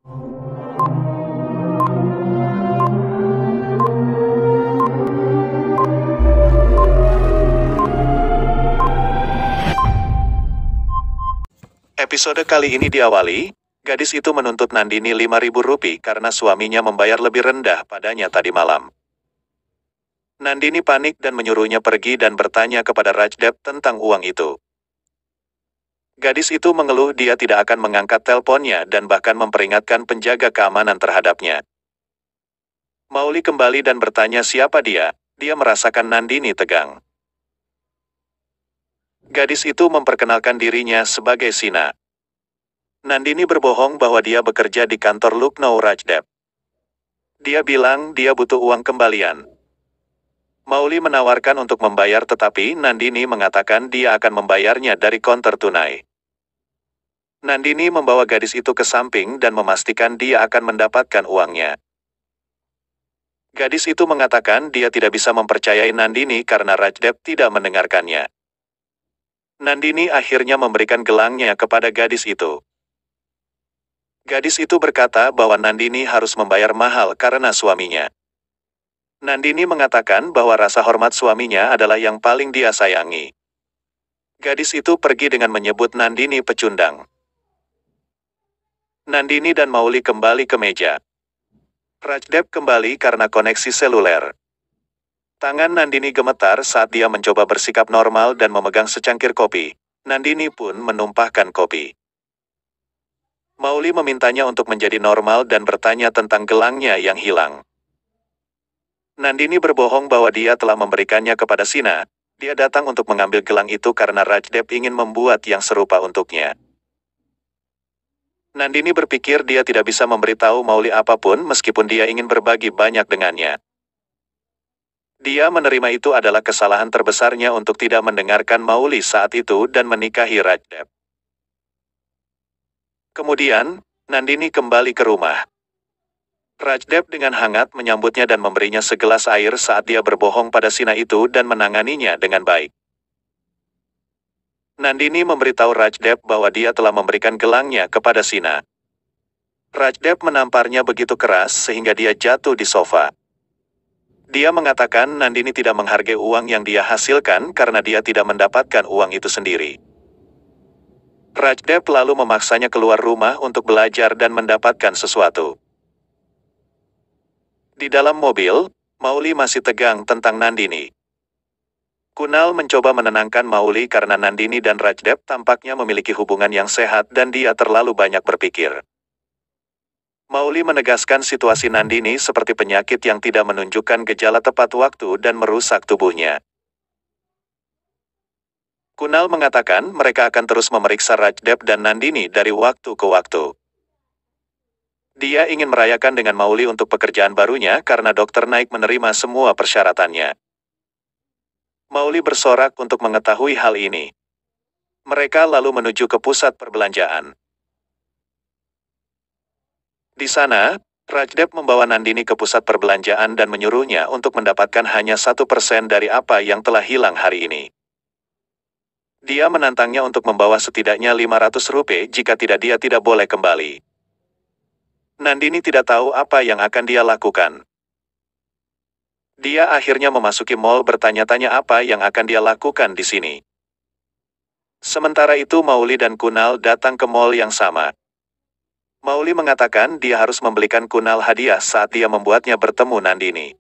Episode kali ini diawali, gadis itu menuntut Nandini 5.000 rupiah karena suaminya membayar lebih rendah padanya tadi malam. Nandini panik dan menyuruhnya pergi dan bertanya kepada Rajdep tentang uang itu. Gadis itu mengeluh dia tidak akan mengangkat teleponnya dan bahkan memperingatkan penjaga keamanan terhadapnya. Mauli kembali dan bertanya siapa dia merasakan Nandini tegang. Gadis itu memperkenalkan dirinya sebagai Sina. Nandini berbohong bahwa dia bekerja di kantor Lucknow Rajdep. Dia bilang dia butuh uang kembalian. Mauli menawarkan untuk membayar tetapi Nandini mengatakan dia akan membayarnya dari konter tunai. Nandini membawa gadis itu ke samping dan memastikan dia akan mendapatkan uangnya. Gadis itu mengatakan dia tidak bisa mempercayai Nandini karena Rajdep tidak mendengarkannya. Nandini akhirnya memberikan gelangnya kepada gadis itu. Gadis itu berkata bahwa Nandini harus membayar mahal karena suaminya. Nandini mengatakan bahwa rasa hormat suaminya adalah yang paling dia sayangi. Gadis itu pergi dengan menyebut Nandini pecundang. Nandini dan Mauli kembali ke meja. Rajdep kembali karena koneksi seluler. Tangan Nandini gemetar saat dia mencoba bersikap normal dan memegang secangkir kopi. Nandini pun menumpahkan kopi. Mauli memintanya untuk menjadi normal dan bertanya tentang gelangnya yang hilang. Nandini berbohong bahwa dia telah memberikannya kepada Sina. Dia datang untuk mengambil gelang itu karena Rajdep ingin membuat yang serupa untuknya. Nandini berpikir dia tidak bisa memberitahu Mauli apapun meskipun dia ingin berbagi banyak dengannya. Dia menerima itu adalah kesalahan terbesarnya untuk tidak mendengarkan Mauli saat itu dan menikahi Rajdep. Kemudian, Nandini kembali ke rumah. Rajdep dengan hangat menyambutnya dan memberinya segelas air saat dia berbohong pada Sina itu dan menanganinya dengan baik. Nandini memberitahu Rajdep bahwa dia telah memberikan gelangnya kepada Sina. Rajdep menamparnya begitu keras sehingga dia jatuh di sofa. Dia mengatakan Nandini tidak menghargai uang yang dia hasilkan karena dia tidak mendapatkan uang itu sendiri. Rajdep lalu memaksanya keluar rumah untuk belajar dan mendapatkan sesuatu. Di dalam mobil, Mauli masih tegang tentang Nandini. Kunal mencoba menenangkan Mauli karena Nandini dan Rajdep tampaknya memiliki hubungan yang sehat dan dia terlalu banyak berpikir. Mauli menegaskan situasi Nandini seperti penyakit yang tidak menunjukkan gejala tepat waktu dan merusak tubuhnya. Kunal mengatakan mereka akan terus memeriksa Rajdep dan Nandini dari waktu ke waktu. Dia ingin merayakan dengan Mauli untuk pekerjaan barunya karena Dr. Naik menerima semua persyaratannya. Mauli bersorak untuk mengetahui hal ini. Mereka lalu menuju ke pusat perbelanjaan. Di sana, Rajdep membawa Nandini ke pusat perbelanjaan dan menyuruhnya untuk mendapatkan hanya 1% dari apa yang telah hilang hari ini. Dia menantangnya untuk membawa setidaknya 500 rupiah jika tidak dia tidak boleh kembali. Nandini tidak tahu apa yang akan dia lakukan. Dia akhirnya memasuki mall bertanya-tanya apa yang akan dia lakukan di sini. Sementara itu Mauli dan Kunal datang ke mall yang sama. Mauli mengatakan dia harus membelikan Kunal hadiah saat dia membuatnya bertemu Nandini.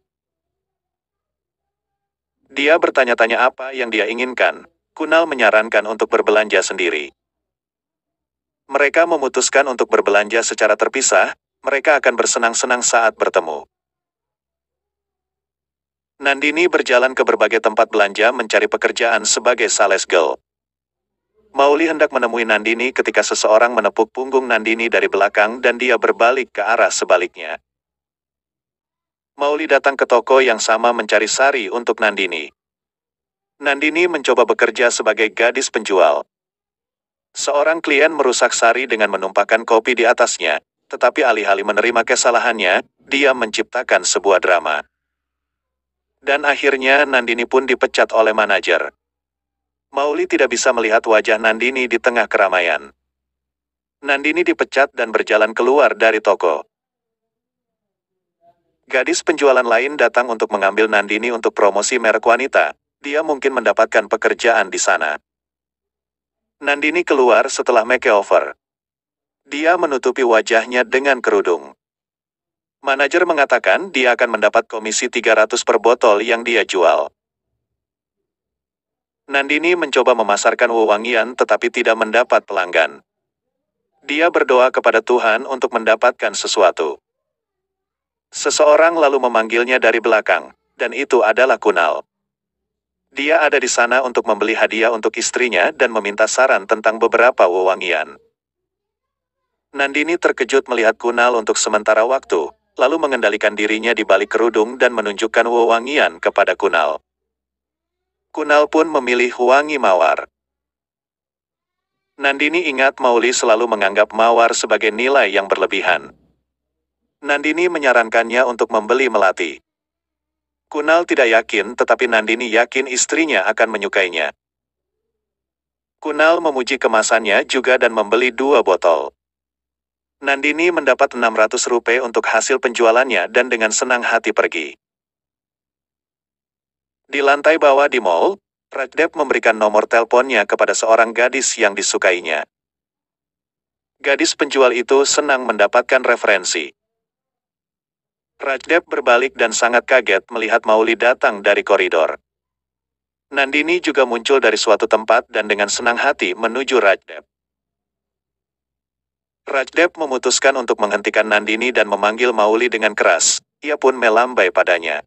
Dia bertanya-tanya apa yang dia inginkan. Kunal menyarankan untuk berbelanja sendiri. Mereka memutuskan untuk berbelanja secara terpisah. Mereka akan bersenang-senang saat bertemu. Nandini berjalan ke berbagai tempat belanja mencari pekerjaan sebagai sales girl. Mauli hendak menemui Nandini ketika seseorang menepuk punggung Nandini dari belakang dan dia berbalik ke arah sebaliknya. Mauli datang ke toko yang sama mencari sari untuk Nandini. Nandini mencoba bekerja sebagai gadis penjual. Seorang klien merusak sari dengan menumpahkan kopi di atasnya. Tetapi alih-alih menerima kesalahannya, dia menciptakan sebuah drama. Dan akhirnya Nandini pun dipecat oleh manajer. Mauli tidak bisa melihat wajah Nandini di tengah keramaian. Nandini dipecat dan berjalan keluar dari toko. Gadis penjualan lain datang untuk mengambil Nandini untuk promosi merek wanita. Dia mungkin mendapatkan pekerjaan di sana. Nandini keluar setelah makeover. Dia menutupi wajahnya dengan kerudung. Manajer mengatakan dia akan mendapat komisi 300 per botol yang dia jual. Nandini mencoba memasarkan wewangian tetapi tidak mendapat pelanggan. Dia berdoa kepada Tuhan untuk mendapatkan sesuatu. Seseorang lalu memanggilnya dari belakang, dan itu adalah Kunal. Dia ada di sana untuk membeli hadiah untuk istrinya dan meminta saran tentang beberapa wewangian. Nandini terkejut melihat Kunal untuk sementara waktu, lalu mengendalikan dirinya di balik kerudung dan menunjukkan wewangian kepada Kunal. Kunal pun memilih wangi mawar. Nandini ingat Mauli selalu menganggap mawar sebagai nilai yang berlebihan. Nandini menyarankannya untuk membeli melati. Kunal tidak yakin tetapi Nandini yakin istrinya akan menyukainya. Kunal memuji kemasannya juga dan membeli 2 botol. Nandini mendapat 600 rupiah untuk hasil penjualannya dan dengan senang hati pergi. Di lantai bawah di mall, Rajdev memberikan nomor teleponnya kepada seorang gadis yang disukainya. Gadis penjual itu senang mendapatkan referensi. Rajdev berbalik dan sangat kaget melihat Mauli datang dari koridor. Nandini juga muncul dari suatu tempat dan dengan senang hati menuju Rajdev. Rajdev memutuskan untuk menghentikan Nandini dan memanggil Mauli dengan keras. Ia pun melambai padanya.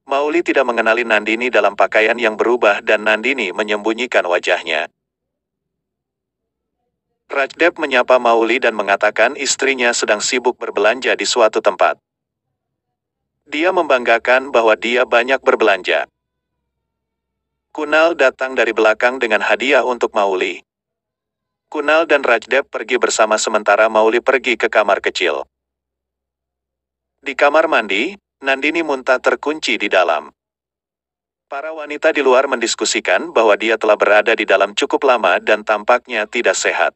Mauli tidak mengenali Nandini dalam pakaian yang berubah dan Nandini menyembunyikan wajahnya. Rajdev menyapa Mauli dan mengatakan istrinya sedang sibuk berbelanja di suatu tempat. Dia membanggakan bahwa dia banyak berbelanja. Kunal datang dari belakang dengan hadiah untuk Mauli. Kunal dan Rajdev pergi bersama sementara Mauli pergi ke kamar kecil. Di kamar mandi, Nandini muntah terkunci di dalam. Para wanita di luar mendiskusikan bahwa dia telah berada di dalam cukup lama dan tampaknya tidak sehat.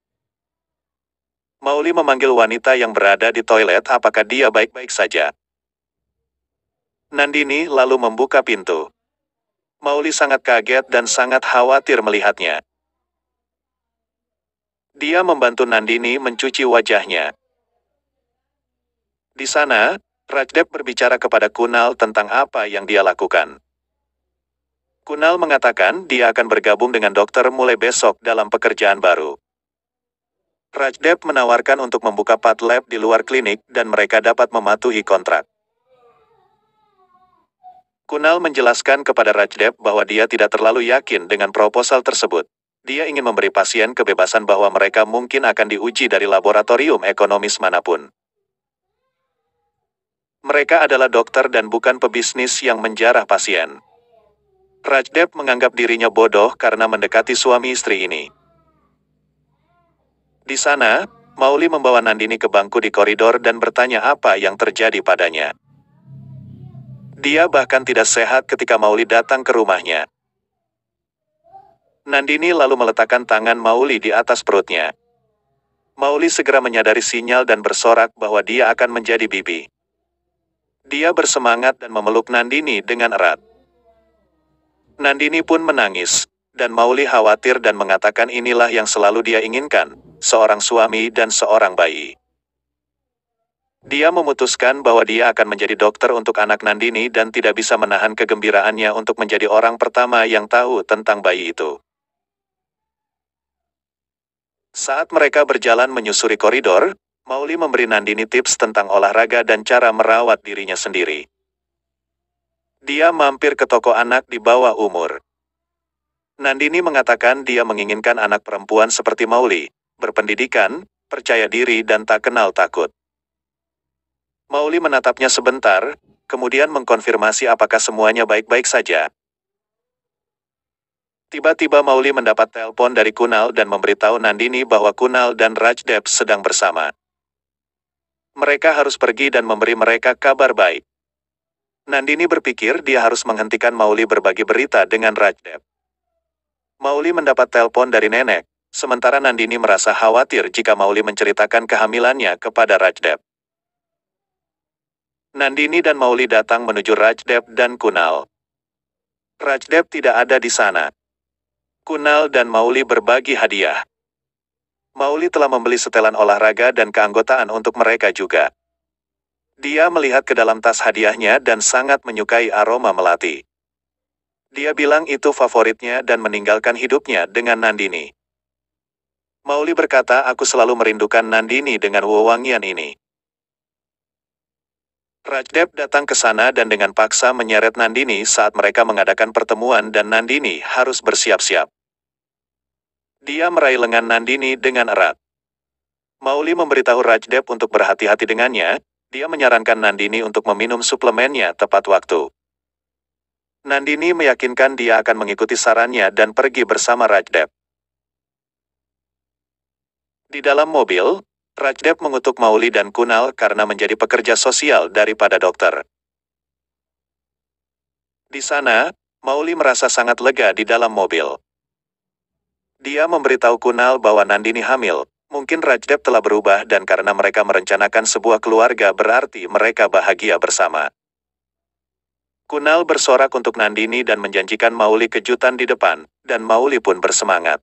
Mauli memanggil wanita yang berada di toilet apakah dia baik-baik saja. Nandini lalu membuka pintu. Mauli sangat kaget dan sangat khawatir melihatnya. Dia membantu Nandini mencuci wajahnya. Di sana, Rajdev berbicara kepada Kunal tentang apa yang dia lakukan. Kunal mengatakan dia akan bergabung dengan dokter mulai besok dalam pekerjaan baru. Rajdev menawarkan untuk membuka path lab di luar klinik dan mereka dapat mematuhi kontrak. Kunal menjelaskan kepada Rajdev bahwa dia tidak terlalu yakin dengan proposal tersebut. Dia ingin memberi pasien kebebasan bahwa mereka mungkin akan diuji dari laboratorium ekonomis manapun. Mereka adalah dokter dan bukan pebisnis yang menjarah pasien. Rajdev menganggap dirinya bodoh karena mendekati suami istri ini. Di sana, Mauli membawa Nandini ke bangku di koridor dan bertanya apa yang terjadi padanya. Dia bahkan tidak sehat ketika Mauli datang ke rumahnya. Nandini lalu meletakkan tangan Mauli di atas perutnya. Mauli segera menyadari sinyal dan bersorak bahwa dia akan menjadi bibi. Dia bersemangat dan memeluk Nandini dengan erat. Nandini pun menangis, dan Mauli khawatir dan mengatakan inilah yang selalu dia inginkan, seorang suami dan seorang bayi. Dia memutuskan bahwa dia akan menjadi dokter untuk anak Nandini dan tidak bisa menahan kegembiraannya untuk menjadi orang pertama yang tahu tentang bayi itu. Saat mereka berjalan menyusuri koridor, Mauli memberi Nandini tips tentang olahraga dan cara merawat dirinya sendiri. Dia mampir ke toko anak di bawah umur. Nandini mengatakan dia menginginkan anak perempuan seperti Mauli, berpendidikan, percaya diri dan tak kenal takut. Mauli menatapnya sebentar, kemudian mengkonfirmasi apakah semuanya baik-baik saja. Tiba-tiba Mauli mendapat telepon dari Kunal dan memberitahu Nandini bahwa Kunal dan Rajdev sedang bersama. Mereka harus pergi dan memberi mereka kabar baik. Nandini berpikir dia harus menghentikan Mauli berbagi berita dengan Rajdev. Mauli mendapat telepon dari nenek, sementara Nandini merasa khawatir jika Mauli menceritakan kehamilannya kepada Rajdep. Nandini dan Mauli datang menuju Rajdep dan Kunal. Rajdep tidak ada di sana. Kunal dan Mauli berbagi hadiah. Mauli telah membeli setelan olahraga dan keanggotaan untuk mereka juga. Dia melihat ke dalam tas hadiahnya dan sangat menyukai aroma melati. Dia bilang itu favoritnya dan meninggalkan hidupnya dengan Nandini. Mauli berkata, aku selalu merindukan Nandini dengan wewangian ini. Rajdep datang ke sana dan dengan paksa menyeret Nandini saat mereka mengadakan pertemuan dan Nandini harus bersiap-siap. Dia meraih lengan Nandini dengan erat. Mauli memberitahu Rajdep untuk berhati-hati dengannya, dia menyarankan Nandini untuk meminum suplemennya tepat waktu. Nandini meyakinkan dia akan mengikuti sarannya dan pergi bersama Rajdep. Di dalam mobil, Rajdep mengutuk Mauli dan Kunal karena menjadi pekerja sosial daripada dokter. Di sana, Mauli merasa sangat lega di dalam mobil. Dia memberitahu Kunal bahwa Nandini hamil, mungkin Rajdep telah berubah dan karena mereka merencanakan sebuah keluarga berarti mereka bahagia bersama. Kunal bersorak untuk Nandini dan menjanjikan Mauli kejutan di depan, dan Mauli pun bersemangat.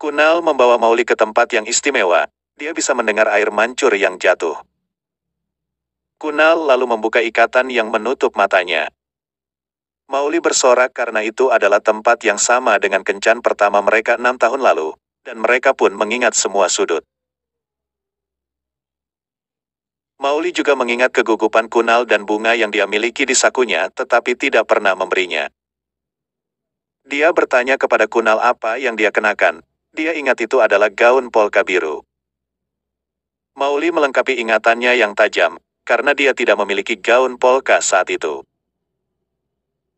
Kunal membawa Mauli ke tempat yang istimewa, dia bisa mendengar air mancur yang jatuh. Kunal lalu membuka ikatan yang menutup matanya. Mauli bersorak karena itu adalah tempat yang sama dengan kencan pertama mereka 6 tahun lalu, dan mereka pun mengingat semua sudut. Mauli juga mengingat kegugupan Kunal dan bunga yang dia miliki di sakunya tetapi tidak pernah memberinya. Dia bertanya kepada Kunal apa yang dia kenakan. Dia ingat itu adalah gaun polka biru. Mauli melengkapi ingatannya yang tajam, karena dia tidak memiliki gaun polka saat itu.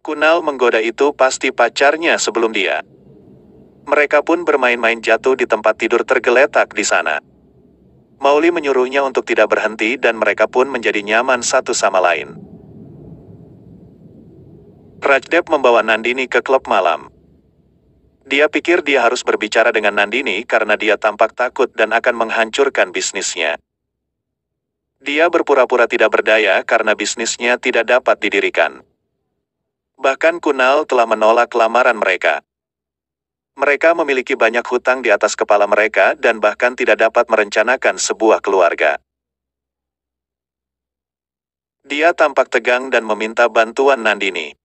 Kunal menggoda itu pasti pacarnya sebelum dia. Mereka pun bermain-main jatuh di tempat tidur tergeletak di sana. Mauli menyuruhnya untuk tidak berhenti dan mereka pun menjadi nyaman satu sama lain. Rajdep membawa Nandini ke klub malam. Dia pikir dia harus berbicara dengan Nandini karena dia tampak takut dan akan menghancurkan bisnisnya. Dia berpura-pura tidak berdaya karena bisnisnya tidak dapat didirikan. Bahkan Kunal telah menolak lamaran mereka. Mereka memiliki banyak hutang di atas kepala mereka dan bahkan tidak dapat merencanakan sebuah keluarga. Dia tampak tegang dan meminta bantuan Nandini.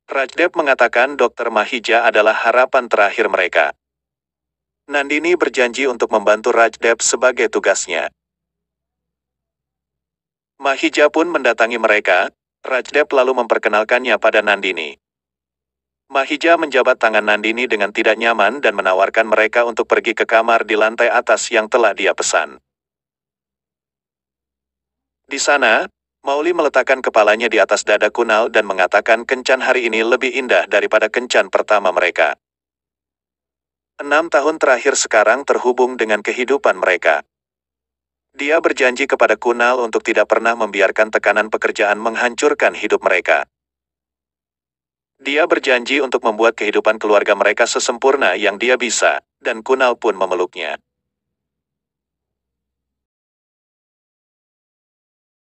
Rajdep mengatakan Dr. Mahija adalah harapan terakhir mereka. Nandini berjanji untuk membantu Rajdep sebagai tugasnya. Mahija pun mendatangi mereka, Rajdep lalu memperkenalkannya pada Nandini. Mahija menjabat tangan Nandini dengan tidak nyaman dan menawarkan mereka untuk pergi ke kamar di lantai atas yang telah dia pesan. Di sana, Mauli meletakkan kepalanya di atas dada Kunal dan mengatakan kencan hari ini lebih indah daripada kencan pertama mereka. 6 tahun terakhir sekarang terhubung dengan kehidupan mereka. Dia berjanji kepada Kunal untuk tidak pernah membiarkan tekanan pekerjaan menghancurkan hidup mereka. Dia berjanji untuk membuat kehidupan keluarga mereka sesempurna yang dia bisa, dan Kunal pun memeluknya.